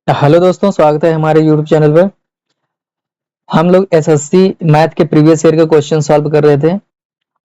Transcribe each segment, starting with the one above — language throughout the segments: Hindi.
हेलो दोस्तों, स्वागत है हमारे यूट्यूब चैनल पर। हम लोग एसएससी मैथ के प्रीवियस ईयर के क्वेश्चन सॉल्व कर रहे थे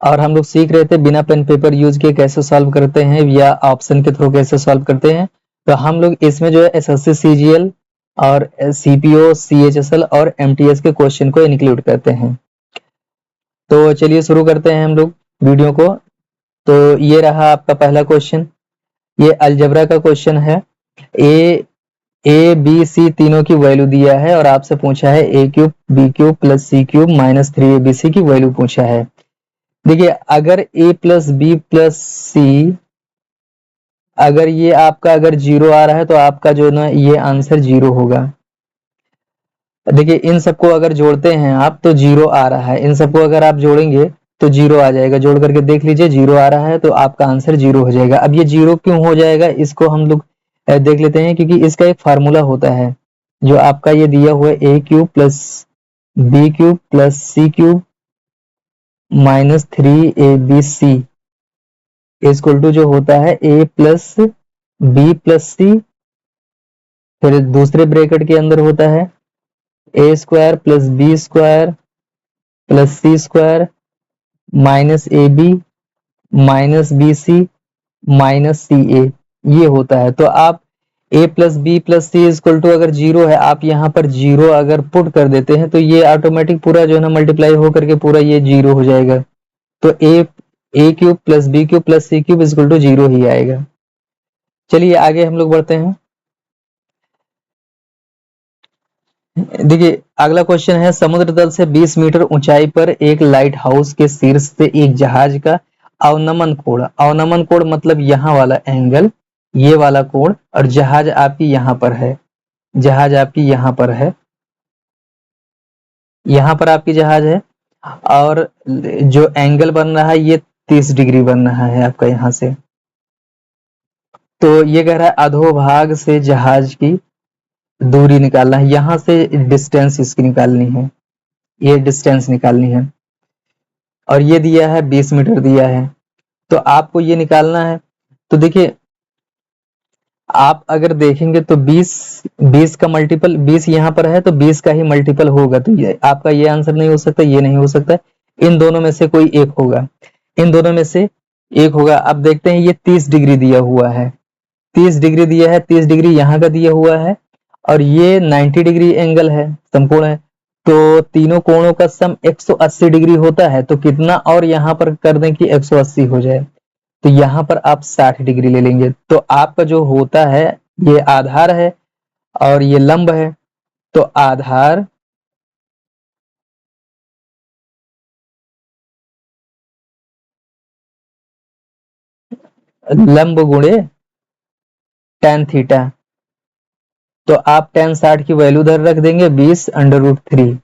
और हम लोग सीख रहे थे बिना पेन पेपर यूज किए कैसे सॉल्व करते हैं या ऑप्शन के थ्रू कैसे सॉल्व करते हैं। तो हम लोग इसमें जो है एसएससी सीजीएल और सीपीओ सीएचएसएल और एमटीएस के क्वेश्चन को इंक्लूड करते हैं। तो चलिए शुरू करते हैं हम लोग वीडियो को। तो ये रहा आपका पहला क्वेश्चन। ये अलजेब्रा का क्वेश्चन है। ए बी सी तीनों की वैल्यू दिया है और आपसे पूछा है a cube B cube plus c cube minus 3abc की वैल्यू पूछा है। देखिए, अगर ए प्लस बी प्लस सी अगर ये आपका अगर जीरो आ रहा है तो आपका जो ना ये आंसर जीरो होगा। देखिए, इन सबको अगर जोड़ते हैं आप तो जीरो आ रहा है, इन सबको अगर आप जोड़ेंगे तो जीरो आ जाएगा। जोड़ करके देख लीजिए, जीरो आ रहा है तो आपका आंसर जीरो हो जाएगा। अब ये जीरो क्यों हो जाएगा इसको हम लोग देख लेते हैं, क्योंकि इसका एक फार्मूला होता है जो आपका ये दिया हुआ है a cube plus b cube plus c cube minus 3abc equal to जो होता है a plus b plus c, फिर दूसरे ब्रैकेट के अंदर होता है a square plus b square plus c square minus a b minus b c minus c a, ये होता है। तो आप a plus b plus c equal to अगर जीरो है, आप यहाँ पर जीरो अगर पुट कर देते हैं तो ये ऑटोमेटिक पूरा जो है ना मल्टीप्लाई होकर के पूरा ये जीरो हो जाएगा। तो a cube plus b cube plus c cube equal to zero ही आएगा। चलिए आगे हम लोग बढ़ते हैं। देखिए, अगला क्वेश्चन है समुद्र तल से 20 मीटर ऊंचाई पर एक लाइट हाउस के शीर्ष से एक जहाज का अवनमन कोण मतलब यहाँ वाला एंगल, ये वाला कोण, और जहाज आपकी यहाँ पर है। जहाज आपकी यहाँ पर है, यहाँ पर आपकी जहाज है और जो एंगल बन रहा है ये 30 डिग्री बन रहा है आपका यहाँ से। तो ये कह रहा है अधोभाग से जहाज की दूरी निकालना है, यहाँ से डिस्टेंस इसकी निकालनी है, ये डिस्टेंस निकालनी है। और ये दिया है 20 मीटर दिया है, तो आपको ये निकालना है। तो देखिए, आप अगर देखेंगे तो 20 का मल्टीपल 20 यहाँ पर है तो 20 का ही मल्टीपल होगा। तो ये आपका ये आंसर नहीं हो सकता, ये नहीं हो सकता, इन दोनों में से कोई एक होगा, इन दोनों में से एक होगा। अब देखते हैं, ये 30 डिग्री दिया हुआ है, 30 डिग्री दिया है, 30 डिग्री यहाँ का दिया हुआ है और ये 90 डिग्री एंगल है, समकोण है। तो तीनों कोणों का सम 180 डिग्री होता है, तो कितना और यहाँ पर कर दें कि 180 हो जाए, तो यहाँ पर आप 60 डिग्री ले लेंगे। तो आपका जो होता है ये आधार है और ये लंब है, तो आधार लंब गुणे tan थीटा। तो आप tan 60 की वैल्यू उधर रख देंगे 20√3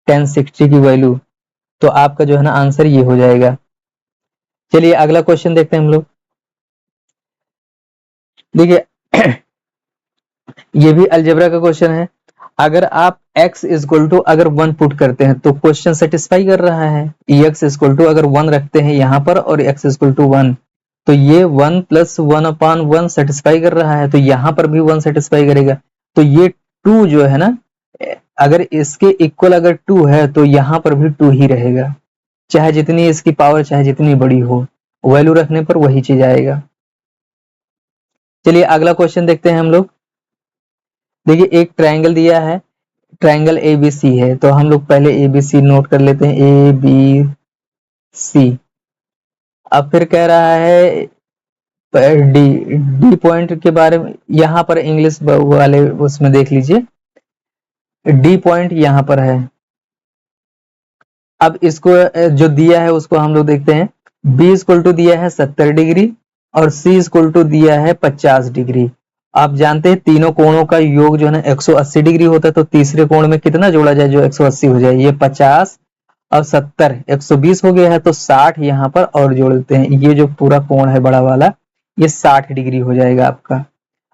tan 60 की वैल्यू, तो आपका जो है ना आंसर ये हो जाएगा। चलिए अगला क्वेश्चन देखते हैं हम लोग। देखिए ये भी अलजेब्रा का क्वेश्चन है। अगर आप x इक्वल टू अगर 1 पुट करते हैं तो क्वेश्चन सेटिस्फाई कर रहा है। x इक्वल टू अगर 1 रखते हैं यहाँ पर और x इक्वल टू 1, तो ये 1 प्लस 1/1 सेटिस्फाई कर रहा है, तो यहाँ पर भी 1 सेटिस्फाई करेगा। तो ये 2 जो है ना, अगर इसके इक्वल अगर 2 है तो यहाँ पर भी 2 ही रहेगा, चाहे जितनी इसकी पावर चाहे जितनी बड़ी हो, वैल्यू रखने पर वही चीज आएगा। चलिए अगला क्वेश्चन देखते हैं हम लोग। देखिए, एक ट्रायंगल दिया है, ट्रायंगल एबीसी है, तो हम लोग पहले एबीसी नोट कर लेते हैं, ए बी सी। अब फिर कह रहा है डी डी पॉइंट के बारे में, यहाँ पर इंग्लिश वाले उसमें देख लीजिए, डी पॉइंट यहाँ पर है। अब इसको जो दिया है उसको हम लोग देखते हैं। बी इक्वल टू दिया है 70 डिग्री और सी इक्वल टू दिया है 50 डिग्री। आप जानते हैं तीनों कोणों का योग जो है ना 180 डिग्री होता है, तो तीसरे कोण में कितना जोड़ा जाए जो 180 हो जाए, ये 50 और 70 120 हो गया है, तो 60 यहाँ पर और जोड़ देते हैं। ये जो पूरा कोण है बड़ा वाला ये 60 डिग्री हो जाएगा आपका।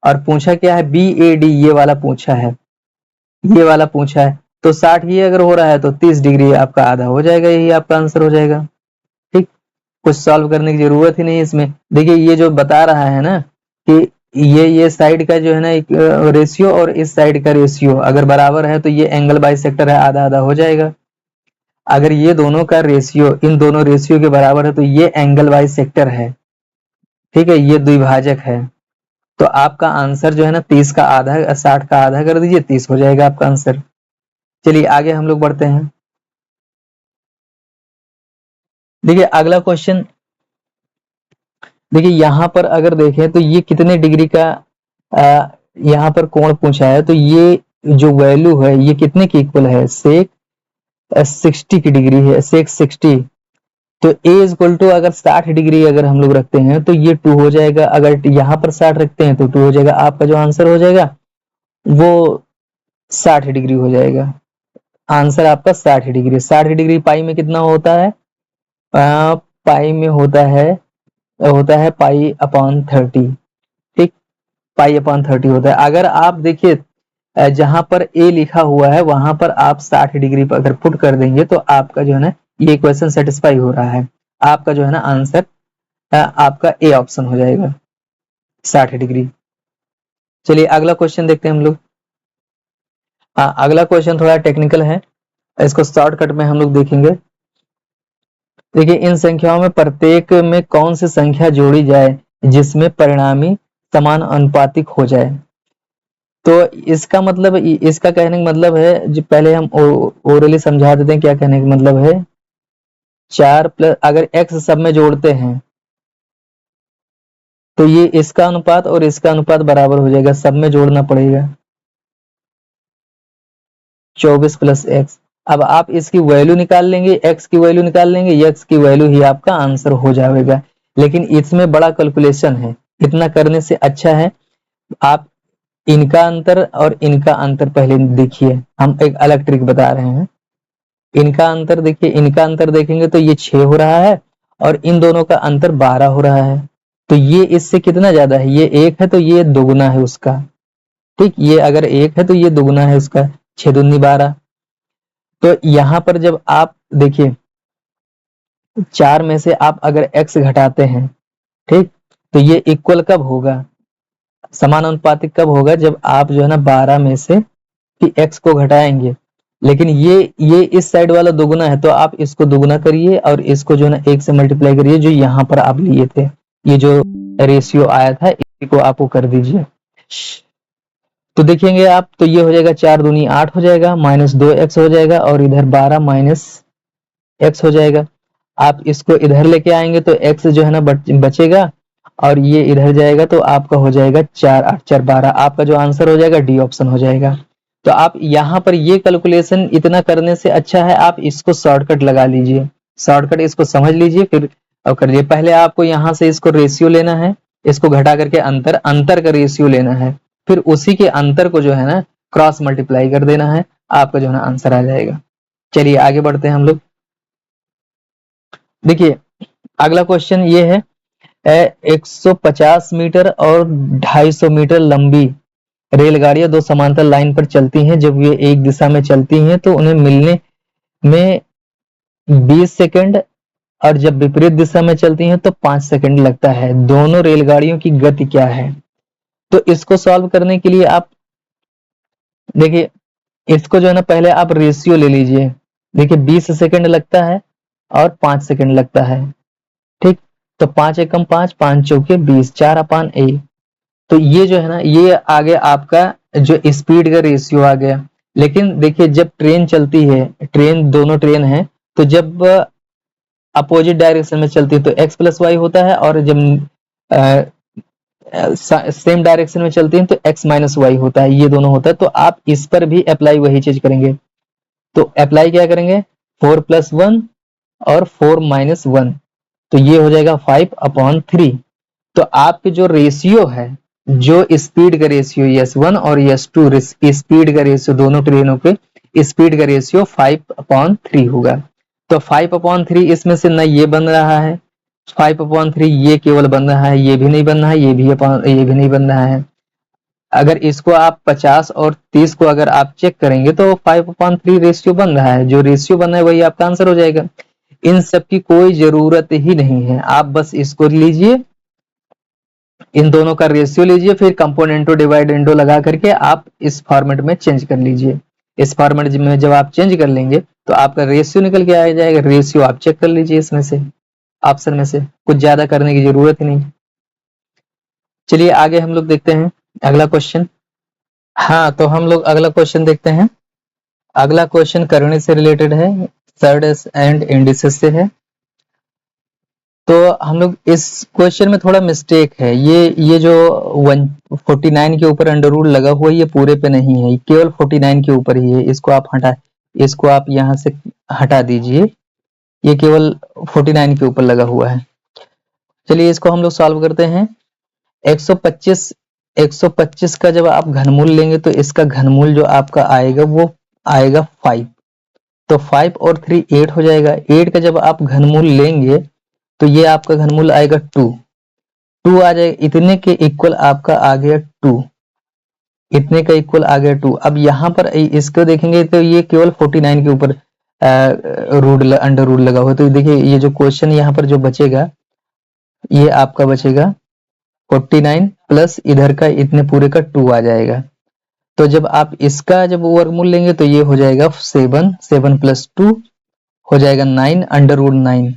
और पूछा क्या है, बी ए डी, ये वाला पूछा है, ये वाला पूछा है, तो 60 ही अगर हो रहा है तो 30 डिग्री आपका आधा हो जाएगा, यही आपका आंसर हो जाएगा। ठीक, कुछ सॉल्व करने की जरूरत ही नहीं इसमें। देखिए ये जो बता रहा है ना कि ये साइड का जो है ना एक रेशियो और इस साइड का रेशियो अगर बराबर है तो ये एंगल बाइसेक्टर है, आधा आधा हो जाएगा। अगर ये दोनों का रेशियो इन दोनों रेशियो के बराबर है तो ये एंगल बाइसेक्टर है, ठीक है, ये द्विभाजक है। तो आपका आंसर जो है ना 30 का आधा 60 का आधा कर दीजिए, 30 हो जाएगा आपका आंसर। चलिए आगे हम लोग बढ़ते हैं। देखिए अगला क्वेश्चन, देखिए यहाँ पर अगर देखें तो ये कितने डिग्री का यहाँ पर कोण पूछा है, तो ये जो वैल्यू है ये कितने की इक्वल है, सेक 60 की डिग्री है, सेक 60। तो a इज इक्वल टू अगर 60 डिग्री अगर हम लोग रखते हैं तो ये 2 हो जाएगा, अगर यहाँ पर 60 रखते हैं तो 2 हो जाएगा। आपका जो आंसर हो जाएगा वो 60 डिग्री हो जाएगा। आंसर आपका 60 डिग्री। 60 डिग्री पाई में कितना होता है, पाई में होता है पाई अपॉन 30, ठीक, पाई अपॉन 30 होता है। अगर आप देखिए जहां पर ए लिखा हुआ है वहां पर आप 60 डिग्री पर अगर पुट कर देंगे तो आपका जो है ना ये क्वेश्चन सेटिस्फाई हो रहा है। आपका जो है ना आंसर आपका ए ऑप्शन हो जाएगा 60 डिग्री। चलिए अगला क्वेश्चन देखते हैं हम लोग। अगला क्वेश्चन थोड़ा टेक्निकल है, इसको शॉर्टकट में हम लोग देखेंगे। देखिए इन संख्याओं में प्रत्येक में कौन सी संख्या जोड़ी जाए जिसमें परिणामी समान अनुपातिक हो जाए। तो इसका मतलब, इसका कहने का मतलब है, जो पहले हम ओरली समझा देते हैं क्या कहने का मतलब है। 4 प्लस अगर x सब में जोड़ते हैं तो ये इसका अनुपात और इसका अनुपात बराबर हो जाएगा, सब में जोड़ना पड़ेगा 24 प्लस एक्स। अब आप इसकी वैल्यू निकाल लेंगे, x की वैल्यू निकाल लेंगे, x की वैल्यू ही आपका आंसर हो जाएगा। लेकिन इसमें बड़ा कैलकुलेशन है, इतना करने से अच्छा है आप इनका अंतर और इनका अंतर पहले देखिए। हम एक अलग ट्रिक बता रहे हैं। इनका अंतर देखिए, इनका अंतर देखेंगे तो ये 6 हो रहा है और इन दोनों का अंतर 12 हो रहा है। तो ये इससे कितना ज्यादा है, ये 1 है तो ये दुगुना है उसका, ठीक, ये अगर 1 है तो ये दुगुना है उसका, 6 दूनी 12। तो यहां पर जब आप देखिए 4 में से आप अगर x घटाते हैं, ठीक, तो ये इक्वल कब होगा, समान अनुपातिक कब होगा, जब आप जो है ना 12 में से x को घटाएंगे। लेकिन ये इस साइड वाला दोगुना है तो आप इसको दोगुना करिए और इसको जो है ना 1 से मल्टीप्लाई करिए, जो यहाँ पर आप लिए थे, ये जो रेशियो आया था इसी को आपको कर दीजिए। तो देखेंगे आप तो ये हो जाएगा 4 दूनी 8 हो जाएगा, माइनस 2x हो जाएगा और इधर 12 माइनस x हो जाएगा। आप इसको इधर लेके आएंगे तो x जो है ना बचेगा और ये इधर जाएगा तो आपका हो जाएगा 4 8 4 12। आपका जो आंसर हो जाएगा डी ऑप्शन हो जाएगा। तो आप यहाँ पर ये कैलकुलेशन इतना करने से अच्छा है आप इसको शॉर्टकट लगा लीजिए, शॉर्टकट इसको समझ लीजिए फिर अब कर लीजिए। पहले आपको यहाँ से इसको रेशियो लेना है, इसको घटा करके अंतर का रेशियो लेना है, फिर उसी के अंतर को जो है ना क्रॉस मल्टीप्लाई कर देना है, आपका जो है ना आंसर आ जाएगा। चलिए आगे बढ़ते हैं हम लोग। देखिए अगला क्वेश्चन ये है 150 मीटर और 250 मीटर लंबी रेलगाड़ियां दो समांतर लाइन पर चलती हैं। जब ये एक दिशा में चलती हैं तो उन्हें मिलने में 20 सेकंड और जब विपरीत दिशा में चलती हैं तो 5 सेकंड लगता है। दोनों रेलगाड़ियों की गति क्या है। तो इसको सॉल्व करने के लिए आप देखिए इसको जो है ना पहले आप रेशियो ले लीजिए। देखिए 20 सेकंड लगता है और 5 सेकंड लगता है, ठीक, तो 5 एकम 5 5 चौके 20 4/a। तो ये जो है ना ये आगे आपका जो स्पीड का रेशियो आ गया। लेकिन देखिए जब ट्रेन चलती है, ट्रेन दोनों ट्रेन है तो जब अपोजिट डायरेक्शन में चलती है तो x प्लस वाई होता है और जब सेम डायरेक्शन में चलती है तो x माइनस वाई होता है, ये दोनों होता है। तो आप इस पर भी अप्लाई वही चीज करेंगे। तो अप्लाई क्या करेंगे 4 + 1 और 4 - 1, तो ये हो जाएगा 5/3। तो आपके जो रेशियो है, जो स्पीड का रेशियो S1 और S2 स्पीड का रेशियो दोनों ट्रेनों के स्पीड का रेशियो 5/3 होगा। तो 5/3 इसमें से न ये बन रहा है, 5/3 ये केवल बन रहा है, ये भी नहीं बन रहा है, ये भी नहीं बन रहा है। अगर इसको आप 50 और 30 को अगर आप चेक करेंगे तो 5/3 रेशियो बन रहा है, जो रेशियो बन रहा है वही आपका आंसर हो जाएगा। इन सब की कोई जरूरत ही नहीं है, आप बस इसको लीजिए इन दोनों का रेशियो लीजिए, फिर कंपोनेंटो डिवाइड इंडो लगा करके आप इस फॉर्मेट में चेंज कर लीजिए। इस फॉर्मेट में जब आप चेंज कर लेंगे तो आपका रेशियो निकल के आ जाएगा। रेशियो आप चेक कर लीजिए इसमें से, ऑप्शन में से, कुछ ज्यादा करने की जरूरत ही नहीं। चलिए आगे हम लोग देखते हैं अगला क्वेश्चन। हाँ, तो हम लोग अगला क्वेश्चन देखते हैं। अगला क्वेश्चन करंट से रिलेटेड है, थर्ड एंड इंडिसेस से है। तो हम लोग इस क्वेश्चन में थोड़ा मिस्टेक है, ये जो 149 के ऊपर अंडर रूट लगा हुआ है ये पूरे पे नहीं है, केवल 49 के ऊपर ही है। इसको आप यहाँ से हटा दीजिए, ये केवल 49 के ऊपर लगा हुआ है। चलिए इसको हम लोग सॉल्व करते हैं। 125 का जब आप घनमूल लेंगे तो इसका घनमूल जो आपका आएगा वो आएगा 5। तो 5 और 3 8 हो जाएगा। 8 का जब आप घनमूल लेंगे तो ये आपका घनमूल आएगा 2 आ जाएगा। इतने के इक्वल आपका आ गया 2, इतने का इक्वल आ गया 2। अब यहाँ पर इसको देखेंगे तो ये केवल 49 के ऊपर अंडर रूट लगा हुआ है। तो देखिए ये जो क्वेश्चन यहाँ पर जो बचेगा ये आपका बचेगा 49 प्लस इधर का इतने पूरे का 2 आ जाएगा। तो जब आप इसका जब वर्गमूल लेंगे तो ये हो जाएगा 7 प्लस 2 हो जाएगा 9 अंडर रूट 9।